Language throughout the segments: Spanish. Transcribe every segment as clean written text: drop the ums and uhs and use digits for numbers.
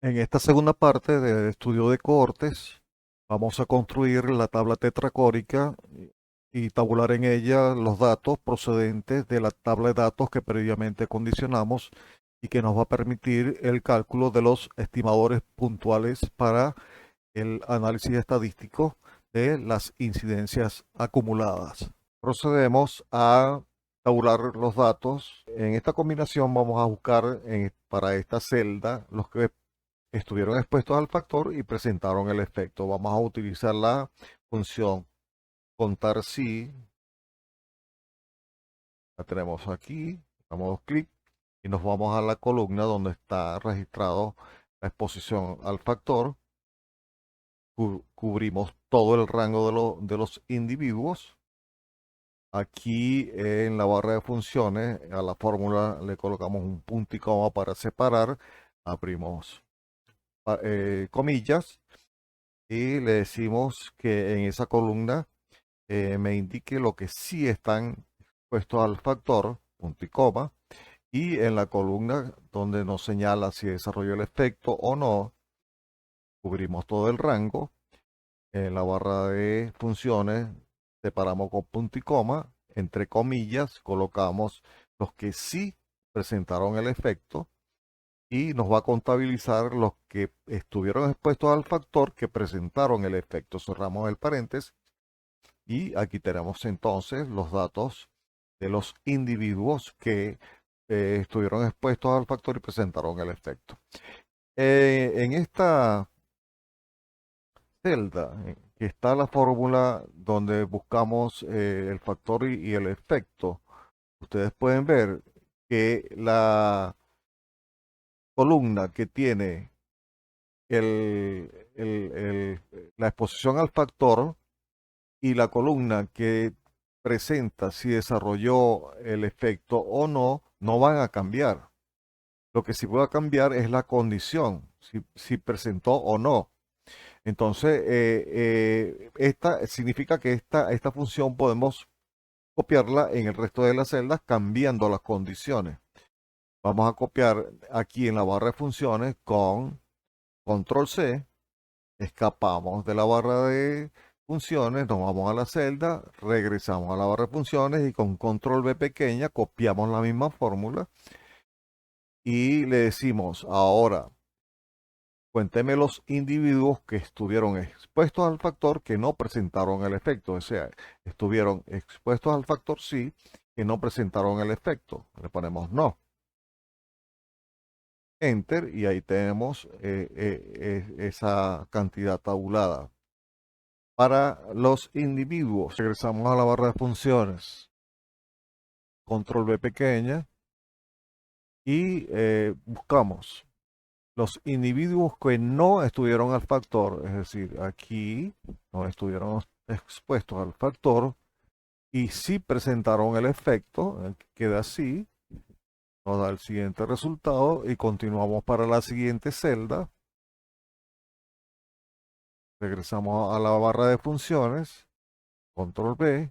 En esta segunda parte del estudio de cohortes, vamos a construir la tabla tetracórica y tabular en ella los datos procedentes de la tabla de datos que previamente condicionamos y que nos va a permitir el cálculo de los estimadores puntuales para el análisis estadístico de las incidencias acumuladas. Procedemos a tabular los datos. En esta combinación vamos a buscar para esta celda los que estuvieron expuestos al factor y presentaron el efecto. Vamos a utilizar la función contar si. La tenemos aquí, damos clic y nos vamos a la columna donde está registrado la exposición al factor. Cubrimos todo el rango de los individuos. Aquí en la barra de funciones a la fórmula le colocamos un punto y coma para separar. Abrimos comillas y le decimos que en esa columna me indique lo que sí están puestos al factor, punto y coma, y en la columna donde nos señala si desarrolló el efecto o no, cubrimos todo el rango. En la barra de funciones separamos con punto y coma, entre comillas, colocamos los que sí presentaron el efecto y nos va a contabilizar los que estuvieron expuestos al factor que presentaron el efecto. Cerramos el paréntesis y aquí tenemos entonces los datos de los individuos que estuvieron expuestos al factor y presentaron el efecto. En esta celda que está la fórmula donde buscamos el factor y el efecto, ustedes pueden ver que la columna que tiene la exposición al factor y la columna que presenta si desarrolló el efecto o no, no van a cambiar. Lo que sí va a cambiar es la condición, si presentó o no. Entonces, esta significa que esta función podemos copiarla en el resto de las celdas cambiando las condiciones. Vamos a copiar aquí en la barra de funciones con control C, escapamos de la barra de funciones, nos vamos a la celda, regresamos a la barra de funciones y con control V pequeña copiamos la misma fórmula y le decimos ahora, cuénteme los individuos que estuvieron expuestos al factor que no presentaron el efecto, o sea, estuvieron expuestos al factor sí, que no presentaron el efecto. Le ponemos no. Enter y ahí tenemos esa cantidad tabulada. Para los individuos, regresamos a la barra de funciones, control V pequeña y buscamos los individuos que no estuvieron al factor, es decir, aquí no estuvieron expuestos al factor y sí presentaron el efecto, queda así, nos da el siguiente resultado y continuamos para la siguiente celda. Regresamos a la barra de funciones, control V,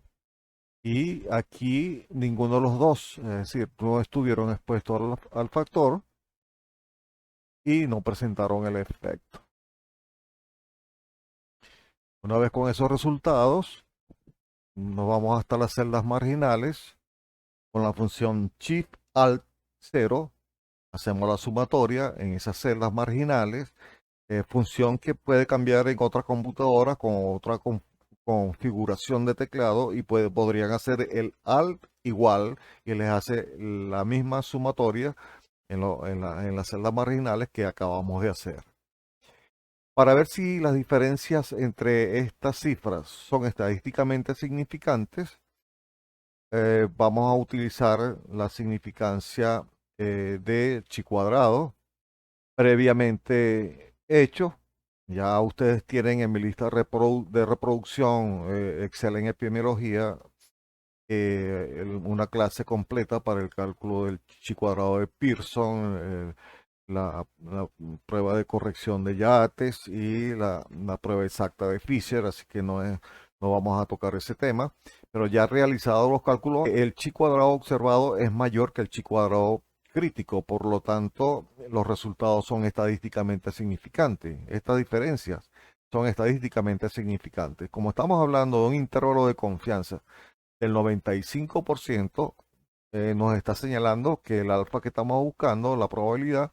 y aquí ninguno de los dos, es decir, no estuvieron expuestos al factor y no presentaron el efecto. Una vez con esos resultados, nos vamos hasta las celdas marginales. Con la función Shift Alt 0, hacemos la sumatoria en esas celdas marginales, función que puede cambiar en otras computadoras con otra configuración de teclado y podrían hacer el Alt igual y les hace la misma sumatoria en las celdas marginales que acabamos de hacer. Para ver si las diferencias entre estas cifras son estadísticamente significantes, vamos a utilizar la significancia de chi cuadrado previamente hecho. Ya ustedes tienen en mi lista de reproducción Excel en epidemiología una clase completa para el cálculo del chi cuadrado de Pearson, la prueba de corrección de Yates y la prueba exacta de Fisher, así que no vamos a tocar ese tema. Pero ya realizados los cálculos, el chi cuadrado observado es mayor que el chi cuadrado crítico, por lo tanto, los resultados son estadísticamente significantes. Estas diferencias son estadísticamente significantes. Como estamos hablando de un intervalo de confianza del 95%, nos está señalando que el alfa que estamos buscando, la probabilidad,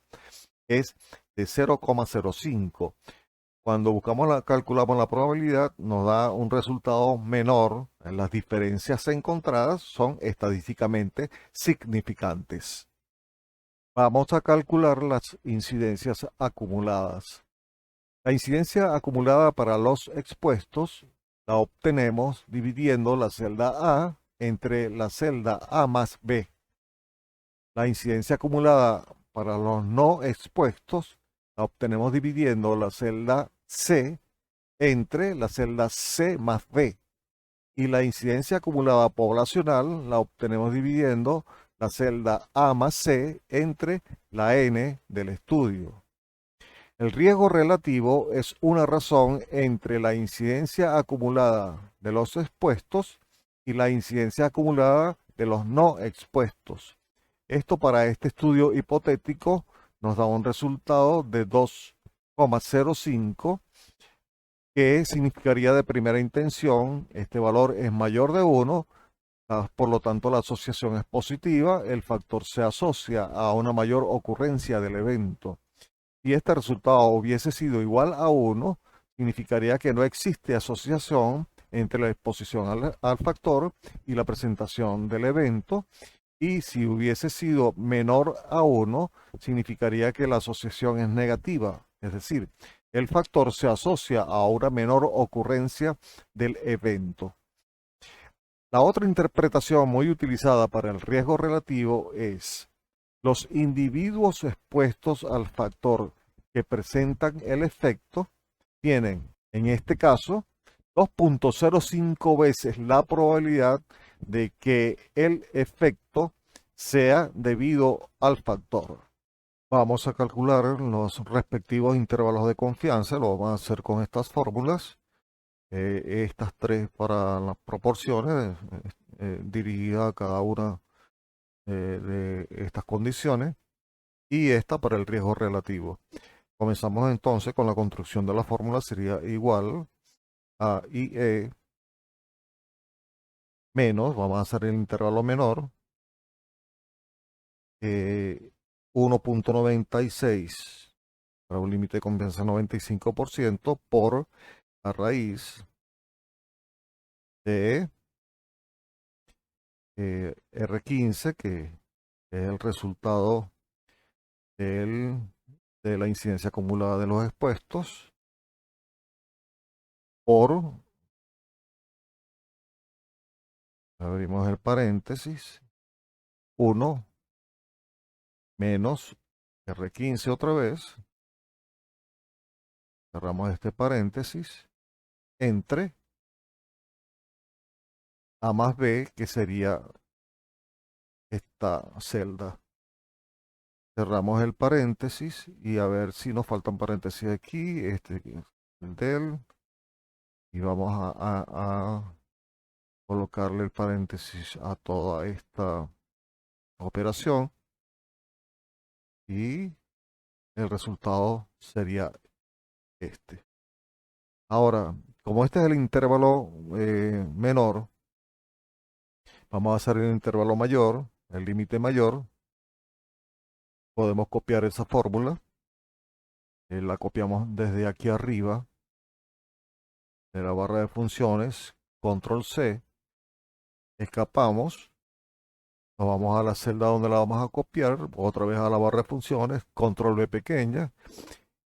es de 0,05. Cuando calculamos la probabilidad, nos da un resultado menor. Las diferencias encontradas son estadísticamente significantes. Vamos a calcular las incidencias acumuladas. La incidencia acumulada para los expuestos la obtenemos dividiendo la celda A entre la celda A más B. La incidencia acumulada para los no expuestos la obtenemos dividiendo la celda C entre la celda C más B. Y la incidencia acumulada poblacional la obtenemos dividiendo la celda A más C entre la N del estudio. El riesgo relativo es una razón entre la incidencia acumulada de los expuestos y la incidencia acumulada de los no expuestos. Esto para este estudio hipotético nos da un resultado de 2,05, que significaría de primera intención, este valor es mayor de 1, por lo tanto la asociación es positiva, el factor se asocia a una mayor ocurrencia del evento. Si este resultado hubiese sido igual a 1, significaría que no existe asociación entre la exposición al factor y la presentación del evento. Y si hubiese sido menor a 1, significaría que la asociación es negativa. Es decir, el factor se asocia a una menor ocurrencia del evento. La otra interpretación muy utilizada para el riesgo relativo es: los individuos expuestos al factor que presentan el efecto tienen, en este caso, 2,05 veces la probabilidad de que el efecto sea debido al factor. Vamos a calcular los respectivos intervalos de confianza. Lo vamos a hacer con estas fórmulas. Estas tres para las proporciones, dirigida a cada una de estas condiciones, y esta para el riesgo relativo. Comenzamos entonces con la construcción de la fórmula. Sería igual a IE menos, vamos a hacer el intervalo menor, 1,96 para un límite de confianza 95% por la raíz de R15, que es el resultado de la incidencia acumulada de los expuestos, por, abrimos el paréntesis, 1 menos R15 otra vez, cerramos este paréntesis, entre A más B, que sería esta celda. Cerramos el paréntesis y a ver si nos faltan paréntesis aquí, el del, y vamos a colocarle el paréntesis a toda esta operación, y el resultado sería este. Ahora, como este es el intervalo menor, vamos a hacer el intervalo mayor, el límite mayor. Podemos copiar esa fórmula, la copiamos desde aquí arriba de la barra de funciones, control C, escapamos, nos vamos a la celda donde la vamos a copiar, otra vez a la barra de funciones, control V pequeña,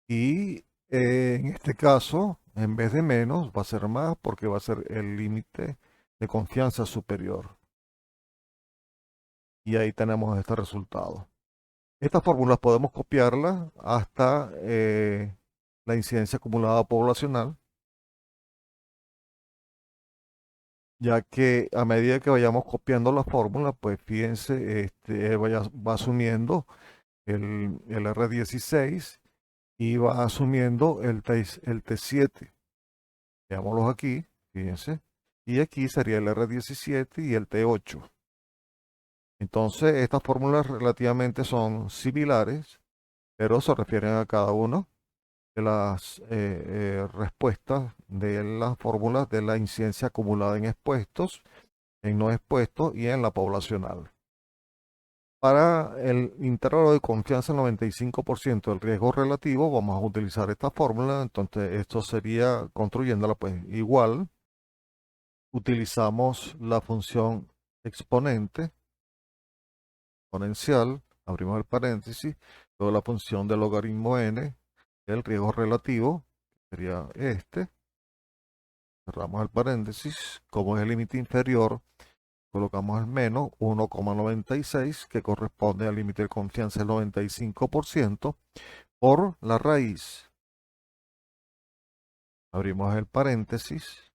y en este caso, en vez de menos, va a ser más, porque va a ser el límite de confianza superior. Y ahí tenemos este resultado. Estas fórmulas podemos copiarlas hasta la incidencia acumulada poblacional, ya que a medida que vayamos copiando la fórmula, pues fíjense, va asumiendo el R16 y va asumiendo el T7. Veámoslos aquí, fíjense. Y aquí sería el R17 y el T8. Entonces, estas fórmulas relativamente son similares, pero se refieren a cada uno de las respuestas de las fórmulas de la incidencia acumulada en expuestos, en no expuestos y en la poblacional. Para el intervalo de confianza del 95% del riesgo relativo, vamos a utilizar esta fórmula. Entonces, esto sería, construyéndola, pues igual, utilizamos la función exponencial, abrimos el paréntesis, luego la función del logaritmo n, del riesgo relativo, sería este, cerramos el paréntesis, como es el límite inferior, colocamos el menos 1,96, que corresponde al límite de confianza del 95%, por la raíz. Abrimos el paréntesis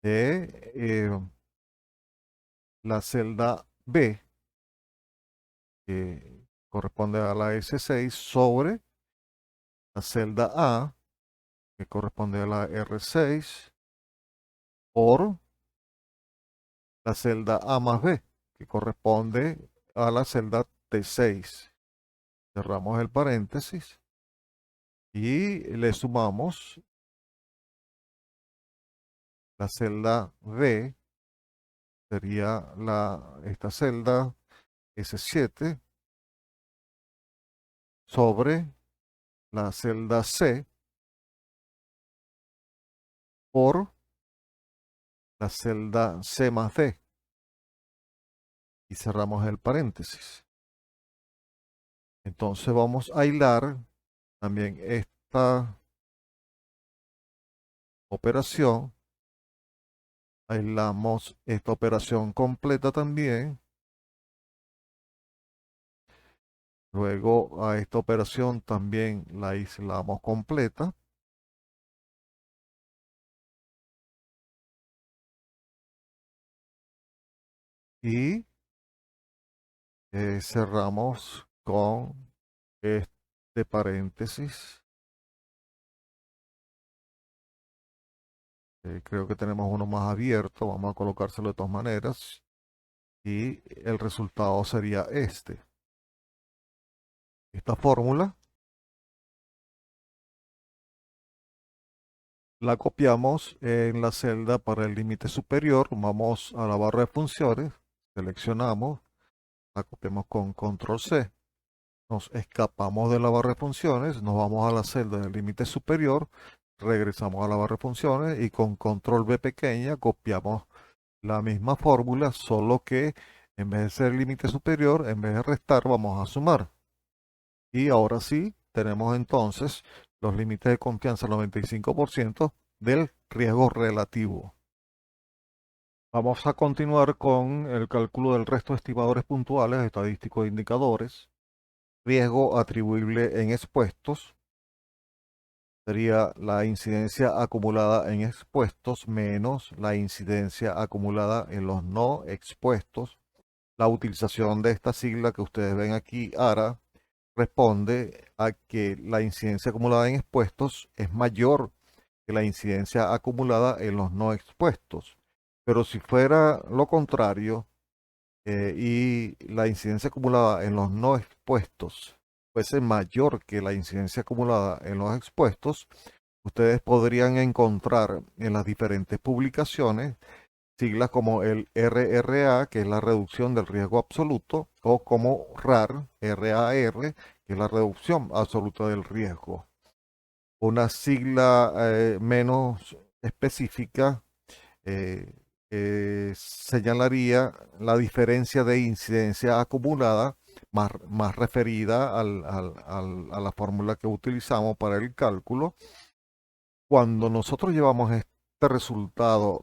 de la celda B, que corresponde a la S6, sobre la celda A, que corresponde a la R6, por la celda A más B, que corresponde a la celda T6. Cerramos el paréntesis y le sumamos la celda B, sería esta celda S7, sobre la celda C, por la celda C más D, y cerramos el paréntesis. Entonces vamos a hilar también esta operación. Aislamos esta operación completa también. Luego a esta operación también la aislamos completa. Y cerramos con este paréntesis. Creo que tenemos uno más abierto. Vamos a colocárselo de todas maneras. Y el resultado sería este. Esta fórmula la copiamos en la celda para el límite superior. Vamos a la barra de funciones. Seleccionamos. La copiamos con control C. Nos escapamos de la barra de funciones. Nos vamos a la celda del límite superior. Regresamos a la barra de funciones y con control V pequeña copiamos la misma fórmula, solo que en vez de ser límite superior, en vez de restar, vamos a sumar. Y ahora sí, tenemos entonces los límites de confianza al 95% del riesgo relativo. Vamos a continuar con el cálculo del resto de estimadores puntuales estadísticos de indicadores. Riesgo atribuible en expuestos sería la incidencia acumulada en expuestos menos la incidencia acumulada en los no expuestos. La utilización de esta sigla que ustedes ven aquí, ARA, responde a que la incidencia acumulada en expuestos es mayor que la incidencia acumulada en los no expuestos. Pero si fuera lo contrario, y la incidencia acumulada en los no expuestos fuese mayor que la incidencia acumulada en los expuestos, ustedes podrían encontrar en las diferentes publicaciones siglas como el RRA, que es la reducción del riesgo absoluto, o como RAR, RAR, que es la reducción absoluta del riesgo. Una sigla menos específica eh, señalaría la diferencia de incidencia acumulada más referida a la fórmula que utilizamos para el cálculo. Cuando nosotros llevamos este resultado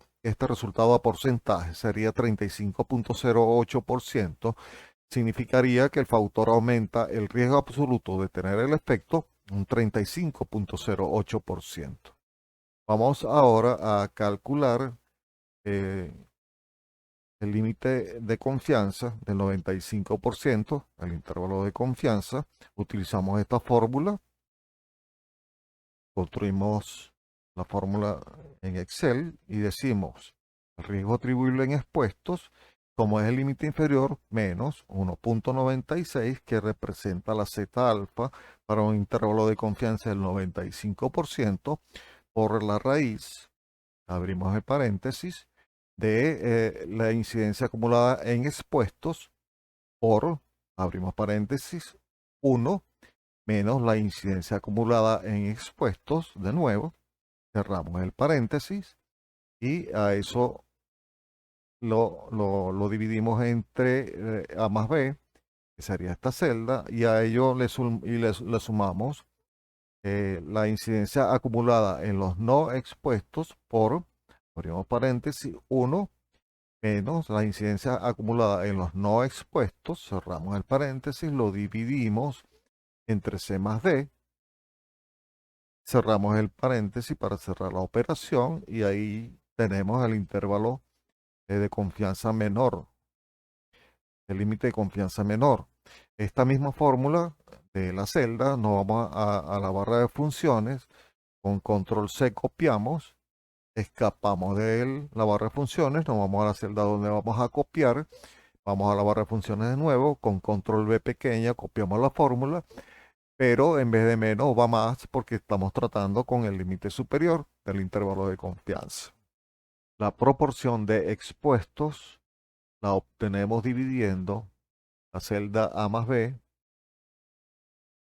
a porcentaje, sería 35,08%, significaría que el factor aumenta el riesgo absoluto de tener el efecto un 35,08%. Vamos ahora a calcular eh, el límite de confianza del 95%, el intervalo de confianza. Utilizamos esta fórmula, construimos la fórmula en Excel y decimos el riesgo atribuible en expuestos como es el límite inferior, menos 1.96, que representa la zeta alfa para un intervalo de confianza del 95%, por la raíz, abrimos el paréntesis, de la incidencia acumulada en expuestos por, abrimos paréntesis, 1 menos la incidencia acumulada en expuestos, de nuevo, cerramos el paréntesis, y a eso lo dividimos entre A más B, que sería esta celda, y a ello le sumamos la incidencia acumulada en los no expuestos por, abrimos paréntesis, 1 menos la incidencia acumulada en los no expuestos, cerramos el paréntesis, lo dividimos entre C más D, cerramos el paréntesis para cerrar la operación, y ahí tenemos el intervalo de confianza menor, el límite de confianza menor. Esta misma fórmula de la celda nos vamos a la barra de funciones, con control C copiamos, escapamos de la barra de funciones, nos vamos a la celda donde vamos a copiar, vamos a la barra de funciones de nuevo, con control V pequeña copiamos la fórmula, pero en vez de menos va más porque estamos tratando con el límite superior del intervalo de confianza. La proporción de expuestos la obtenemos dividiendo la celda A más B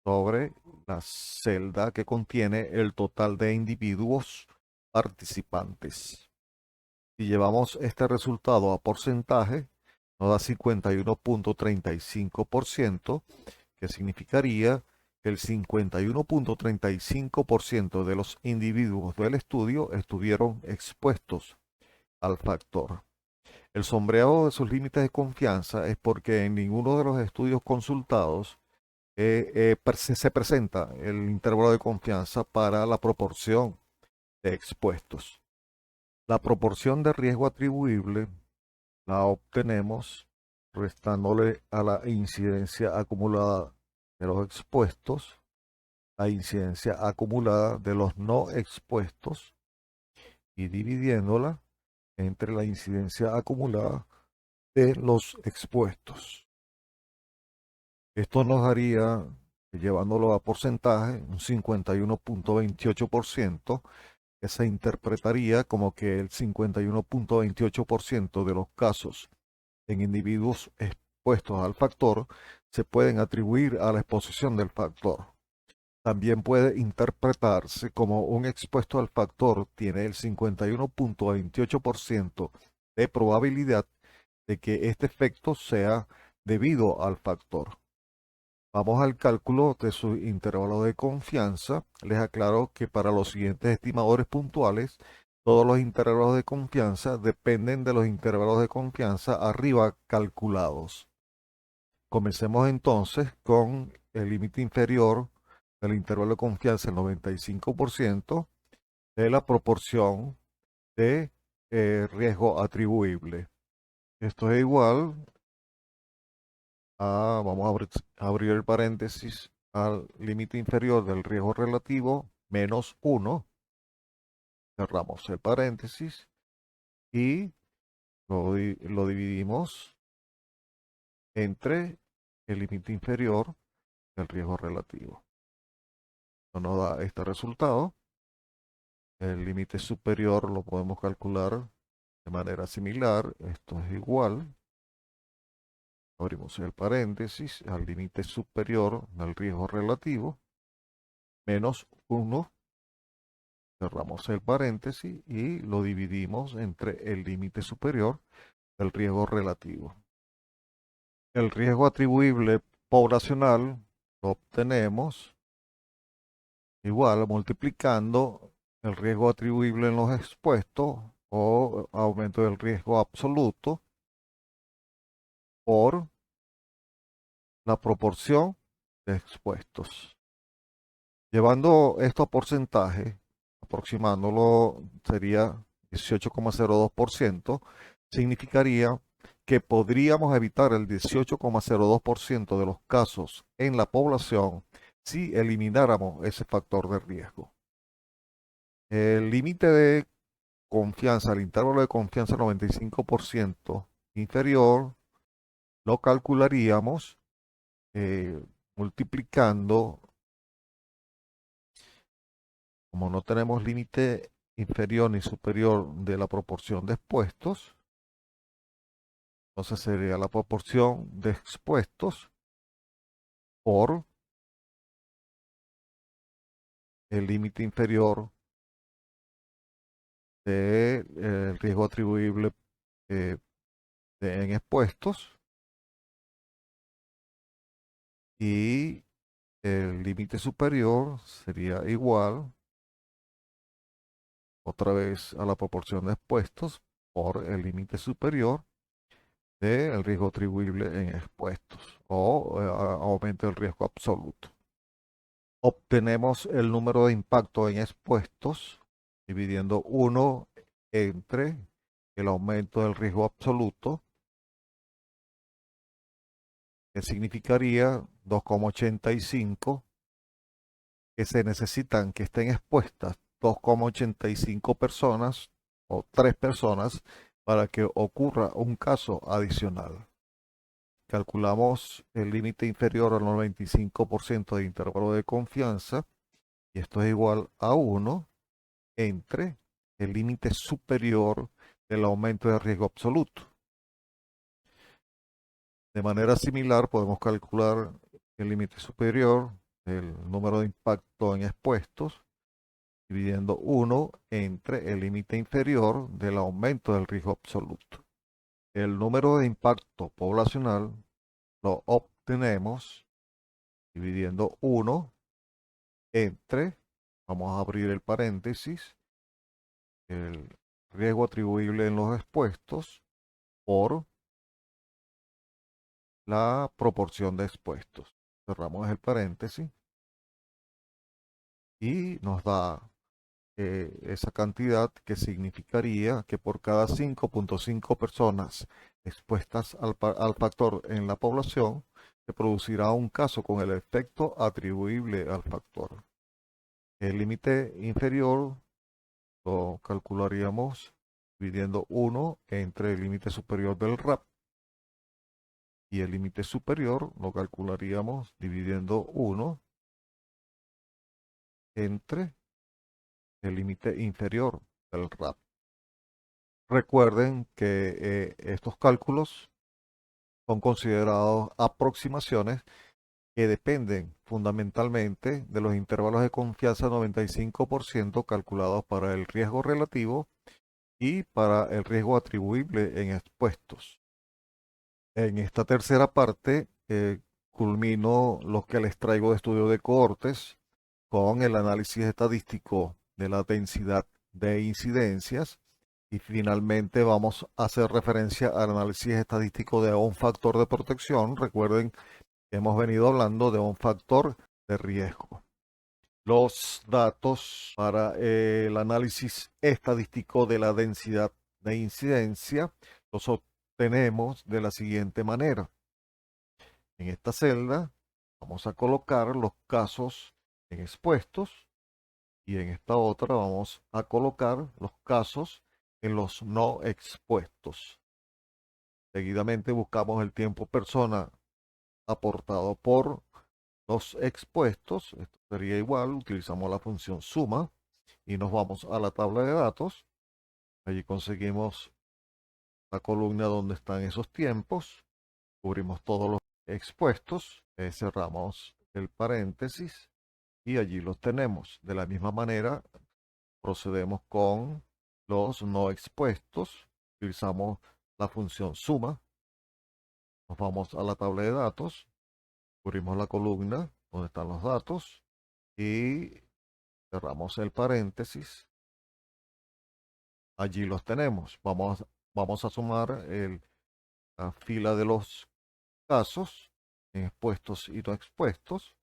sobre la celda que contiene el total de individuos participantes. Si llevamos este resultado a porcentaje, nos da 51.35%, que significaría que el 51.35% de los individuos del estudio estuvieron expuestos al factor. El sombreado de sus límites de confianza es porque en ninguno de los estudios consultados se presenta el intervalo de confianza para la proporción de expuestos. La proporción de riesgo atribuible la obtenemos restándole a la incidencia acumulada de los expuestos la incidencia acumulada de los no expuestos y dividiéndola entre la incidencia acumulada de los expuestos. Esto nos daría, llevándolo a porcentaje, un 51.28%, que se interpretaría como que el 51.28% de los casos en individuos expuestos al factor se pueden atribuir a la exposición del factor. También puede interpretarse como un expuesto al factor tiene el 51.28% de probabilidad de que este efecto sea debido al factor. Vamos al cálculo de su intervalo de confianza. Les aclaro que para los siguientes estimadores puntuales, todos los intervalos de confianza dependen de los intervalos de confianza arriba calculados. Comencemos entonces con el límite inferior del intervalo de confianza, el 95%, de la proporción de riesgo atribuible. Esto es igual vamos a abrir el paréntesis, al límite inferior del riesgo relativo menos 1, cerramos el paréntesis y lo dividimos entre el límite inferior del riesgo relativo. Esto nos da este resultado. El límite superior lo podemos calcular de manera similar. Esto es igual. Abrimos el paréntesis al límite superior del riesgo relativo menos 1, cerramos el paréntesis y lo dividimos entre el límite superior del riesgo relativo. El riesgo atribuible poblacional lo obtenemos igual multiplicando el riesgo atribuible en los expuestos o aumento del riesgo absoluto por la proporción de expuestos. Llevando esto a porcentaje, aproximándolo sería 18,02%, significaría que podríamos evitar el 18,02% de los casos en la población si elimináramos ese factor de riesgo. El límite de confianza, el intervalo de confianza 95%, inferior lo calcularíamos multiplicando, como no tenemos límite inferior ni superior de la proporción de expuestos, entonces sería la proporción de expuestos por el límite inferior del riesgo atribuible eh, en expuestos, y el límite superior sería igual otra vez a la proporción de expuestos por el límite superior del riesgo atribuible en expuestos, o aumento del riesgo absoluto. Obtenemos el número de impacto en expuestos dividiendo 1 entre el aumento del riesgo absoluto, que significaría 2,85, que se necesitan que estén expuestas 2,85 personas o 3 personas para que ocurra un caso adicional. Calculamos el límite inferior al 95% de intervalo de confianza, y esto es igual a 1 entre el límite superior del aumento de riesgo absoluto. De manera similar, podemos calcular el límite superior del número de impacto en expuestos, dividiendo 1 entre el límite inferior del aumento del riesgo absoluto. El número de impacto poblacional lo obtenemos dividiendo 1 entre, vamos a abrir el paréntesis, el riesgo atribuible en los expuestos por la proporción de expuestos. Cerramos el paréntesis y nos da esa cantidad, que significaría que por cada 5,5 personas expuestas al factor en la población, se producirá un caso con el efecto atribuible al factor. El límite inferior lo calcularíamos dividiendo 1 entre el límite superior del RAP, y el límite superior lo calcularíamos dividiendo 1 entre el límite inferior del RAP. Recuerden que estos cálculos son considerados aproximaciones que dependen fundamentalmente de los intervalos de confianza 95% calculados para el riesgo relativo y para el riesgo atribuible en expuestos. En esta tercera parte culmino lo que les traigo de estudio de cohortes con el análisis estadístico de la densidad de incidencias, y finalmente vamos a hacer referencia al análisis estadístico de un factor de protección. Recuerden que hemos venido hablando de un factor de riesgo. Los datos para el análisis estadístico de la densidad de incidencia los obtenemos de la siguiente manera. En esta celda vamos a colocar los casos en expuestos, y en esta otra vamos a colocar los casos en los no expuestos. Seguidamente buscamos el tiempo persona aportado por los expuestos. Esto sería igual, utilizamos la función suma y nos vamos a la tabla de datos. Allí conseguimos la columna donde están esos tiempos, cubrimos todos los expuestos, cerramos el paréntesis y allí los tenemos. De la misma manera procedemos con los no expuestos, utilizamos la función suma, nos vamos a la tabla de datos, cubrimos la columna donde están los datos y cerramos el paréntesis. Allí los tenemos. Vamos a sumar la fila de los casos en expuestos y no expuestos.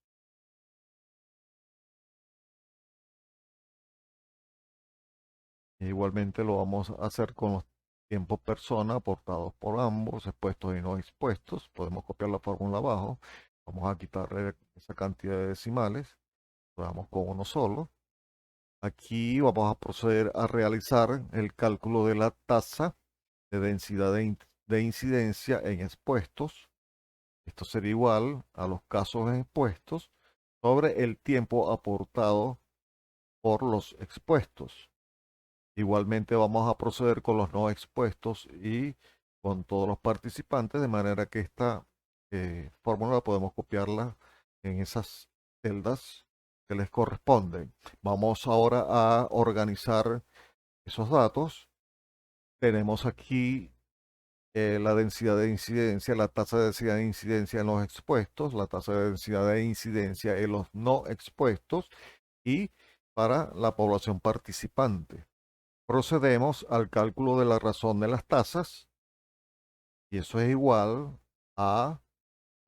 Igualmente lo vamos a hacer con los tiempos persona aportados por ambos, expuestos y no expuestos. Podemos copiar la fórmula abajo. Vamos a quitarle esa cantidad de decimales. Lo damos con uno solo. Aquí vamos a proceder a realizar el cálculo de la tasa de densidad de incidencia en expuestos. Esto sería igual a los casos expuestos sobre el tiempo aportado por los expuestos. Igualmente vamos a proceder con los no expuestos y con todos los participantes, de manera que esta fórmula podemos copiarla en esas celdas que les corresponden. Vamos ahora a organizar esos datos. Tenemos aquí la densidad de incidencia, la tasa de densidad de incidencia en los expuestos, la tasa de densidad de incidencia en los no expuestos y para la población participante. Procedemos al cálculo de la razón de las tasas y eso es igual a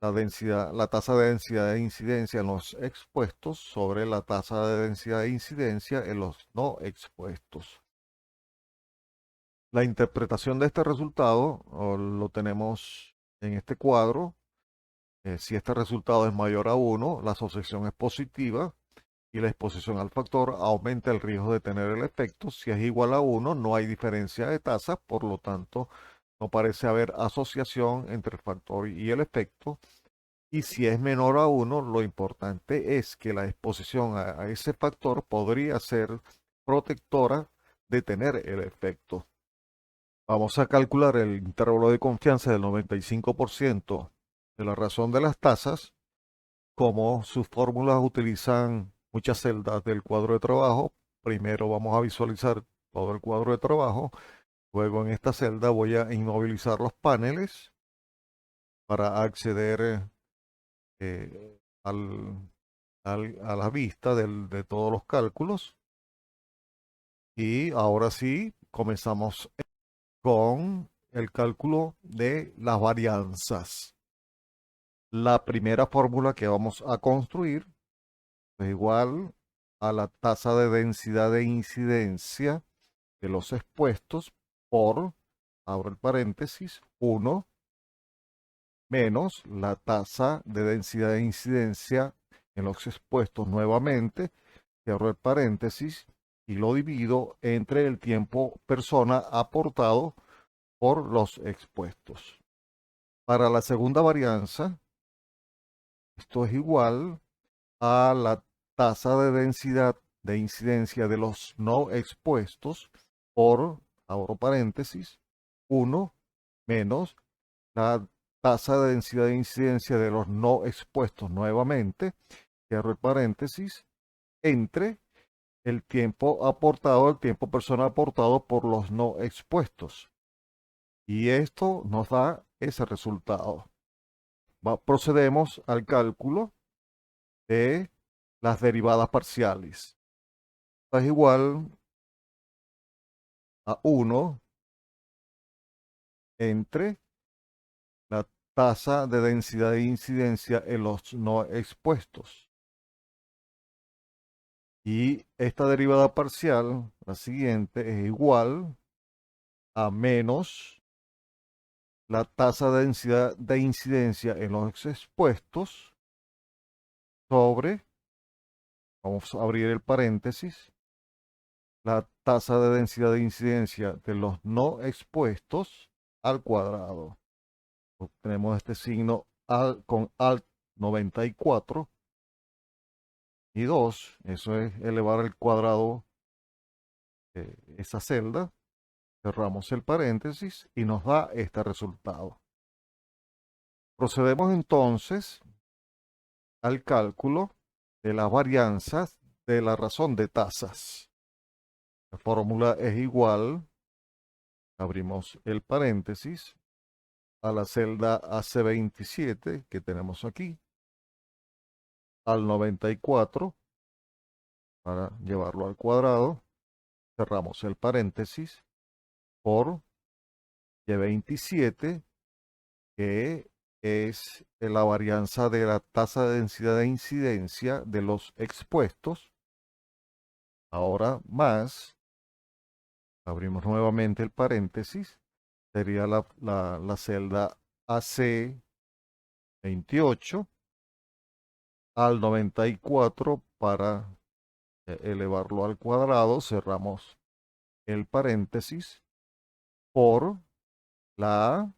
la densidad, la tasa de densidad de incidencia en los expuestos sobre la tasa de densidad de incidencia en los no expuestos. La interpretación de este resultado lo tenemos en este cuadro. Si este resultado es mayor a 1, la asociación es positiva y la exposición al factor aumenta el riesgo de tener el efecto. Si es igual a 1, no hay diferencia de tasa, por lo tanto, no parece haber asociación entre el factor y el efecto. Y si es menor a 1, lo importante es que la exposición a ese factor podría ser protectora de tener el efecto. Vamos a calcular el intervalo de confianza del 95% de la razón de las tasas. Como sus fórmulas utilizan muchas celdas del cuadro de trabajo, primero vamos a visualizar todo el cuadro de trabajo. Luego en esta celda voy a inmovilizar los paneles para acceder a la vista de todos los cálculos. Y ahora sí, comenzamos con el cálculo de las varianzas. La primera fórmula que vamos a construir es igual a la tasa de densidad de incidencia de los expuestos por, abro el paréntesis, 1 menos la tasa de densidad de incidencia en los expuestos nuevamente, cierro el paréntesis y lo divido entre el tiempo persona aportado por los expuestos. Para la segunda varianza, esto es igual a la tasa de densidad de incidencia de los no expuestos por, abro paréntesis, 1 menos la tasa de densidad de incidencia de los no expuestos nuevamente, cierro el paréntesis, entre el tiempo aportado, el tiempo personal aportado por los no expuestos. Y esto nos da ese resultado. Procedemos al cálculo de las derivadas parciales. Es igual a 1 entre la tasa de densidad de incidencia en los no expuestos. Y esta derivada parcial, la siguiente, es igual a menos la tasa de densidad de incidencia en los expuestos sobre, vamos a abrir el paréntesis, la tasa de densidad de incidencia de los no expuestos al cuadrado. Obtenemos este signo con alt 94 y 2, eso es elevar al cuadrado esa celda, cerramos el paréntesis y nos da este resultado. Procedemos entonces al cálculo de las varianzas de la razón de tasas. La fórmula es igual, abrimos el paréntesis, a la celda AC27 que tenemos aquí, al 94 para llevarlo al cuadrado, cerramos el paréntesis por Y27, que es la varianza de la tasa de densidad de incidencia de los expuestos. Ahora más, abrimos nuevamente el paréntesis, sería la celda AC28 al 94 para elevarlo al cuadrado, cerramos el paréntesis por la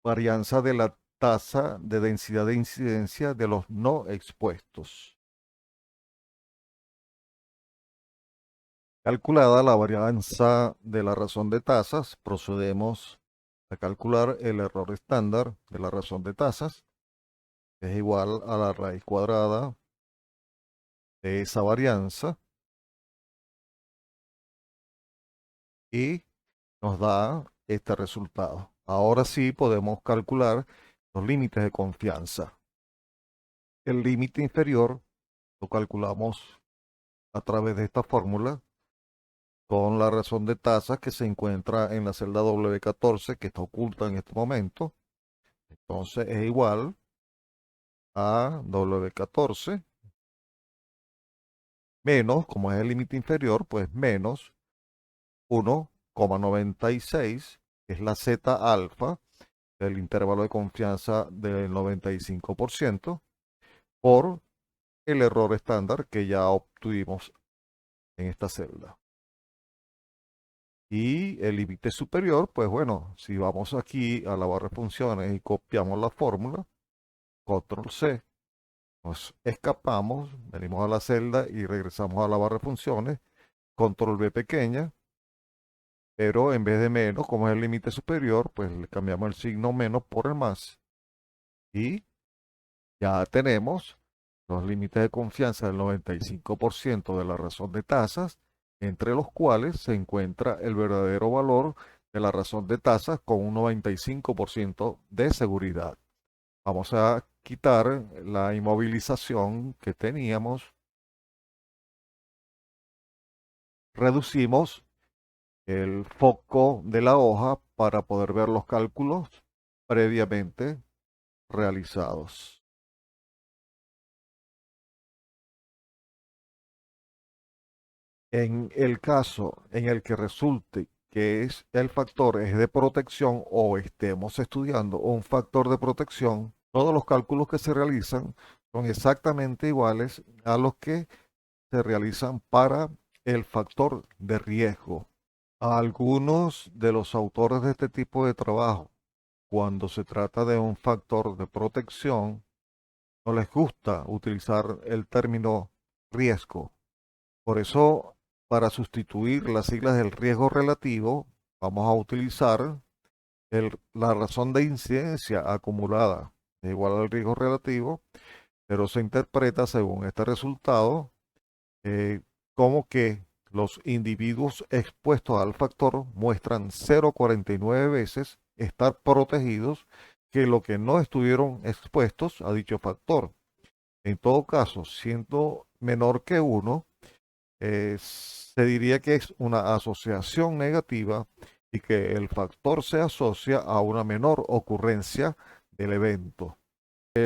varianza de la tasa de densidad de incidencia de los no expuestos. Calculada la varianza de la razón de tasas, procedemos a calcular el error estándar de la razón de tasas, que es igual a la raíz cuadrada de esa varianza, y nos da este resultado. Ahora sí podemos calcular los límites de confianza. El límite inferior lo calculamos a través de esta fórmula con la razón de tasas que se encuentra en la celda W14, que está oculta en este momento. Entonces es igual a W14 menos, como es el límite inferior, pues menos 1,96, que es la Z alfa del intervalo de confianza del 95%, por el error estándar que ya obtuvimos en esta celda. Y el límite superior, pues bueno, si vamos aquí a la barra de funciones y copiamos la fórmula, control C, nos escapamos, venimos a la celda y regresamos a la barra de funciones, control V pequeña, pero en vez de menos, como es el límite superior, pues le cambiamos el signo menos por el más. Y ya tenemos los límites de confianza del 95% de la razón de tasas, entre los cuales se encuentra el verdadero valor de la razón de tasas con un 95% de seguridad. Vamos a quitar la inmovilización que teníamos. Reducimos el foco de la hoja para poder ver los cálculos previamente realizados. En el caso en el que resulte que el factor es de protección o estemos estudiando un factor de protección, todos los cálculos que se realizan son exactamente iguales a los que se realizan para el factor de riesgo. A algunos de los autores de este tipo de trabajo, cuando se trata de un factor de protección, no les gusta utilizar el término riesgo. Por eso, para sustituir las siglas del riesgo relativo, vamos a utilizar la razón de incidencia acumulada, es igual al riesgo relativo, pero se interpreta según este resultado como que los individuos expuestos al factor muestran 0,49 veces estar protegidos que lo que no estuvieron expuestos a dicho factor. En todo caso, siendo menor que 1, se diría que es una asociación negativa y que el factor se asocia a una menor ocurrencia del evento.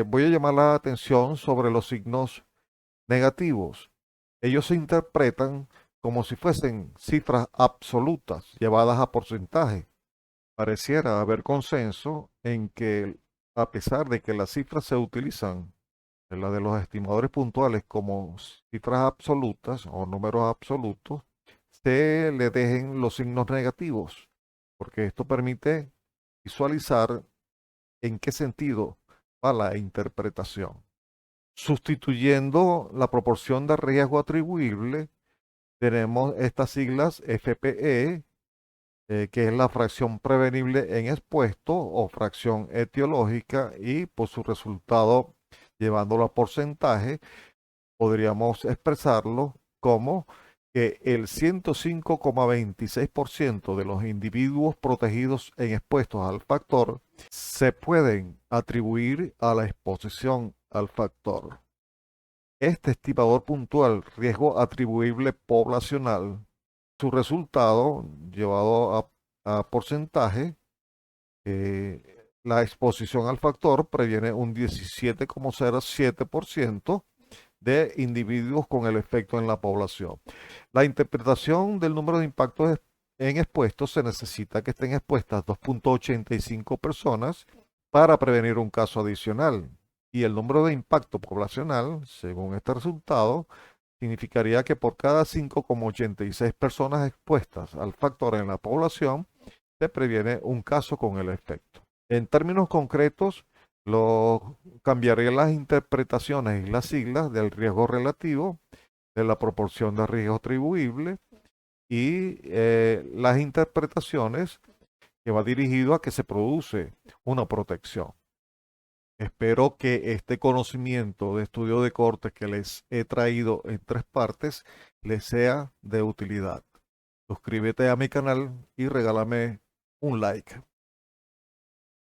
Voy a llamar la atención sobre los signos negativos. Ellos se interpretan como si fuesen cifras absolutas llevadas a porcentaje. Pareciera haber consenso en que, a pesar de que las cifras se utilizan, la de los estimadores puntuales, como cifras absolutas o números absolutos, se le dejen los signos negativos, porque esto permite visualizar en qué sentido va la interpretación. Sustituyendo la proporción de riesgo atribuible, tenemos estas siglas FPE, que es la fracción prevenible en expuesto o fracción etiológica, y por su resultado, llevándolo a porcentaje, podríamos expresarlo como que el 105,26% de los individuos protegidos en expuestos al factor se pueden atribuir a la exposición al factor. Este estimador puntual riesgo atribuible poblacional, su resultado llevado a porcentaje, la exposición al factor previene un 17,07% de individuos con el efecto en la población. La interpretación del número de impactos en expuestos se necesita que estén expuestas 2,85 personas para prevenir un caso adicional. Y el número de impacto poblacional, según este resultado, significaría que por cada 5,86 personas expuestas al factor en la población, se previene un caso con el efecto. En términos concretos, cambiaría las interpretaciones y las siglas del riesgo relativo, de la proporción de riesgo atribuible y las interpretaciones que va dirigido a que se produce una protección. Espero que este conocimiento de estudio de corte que les he traído en 3 partes les sea de utilidad. Suscríbete a mi canal y regálame un like.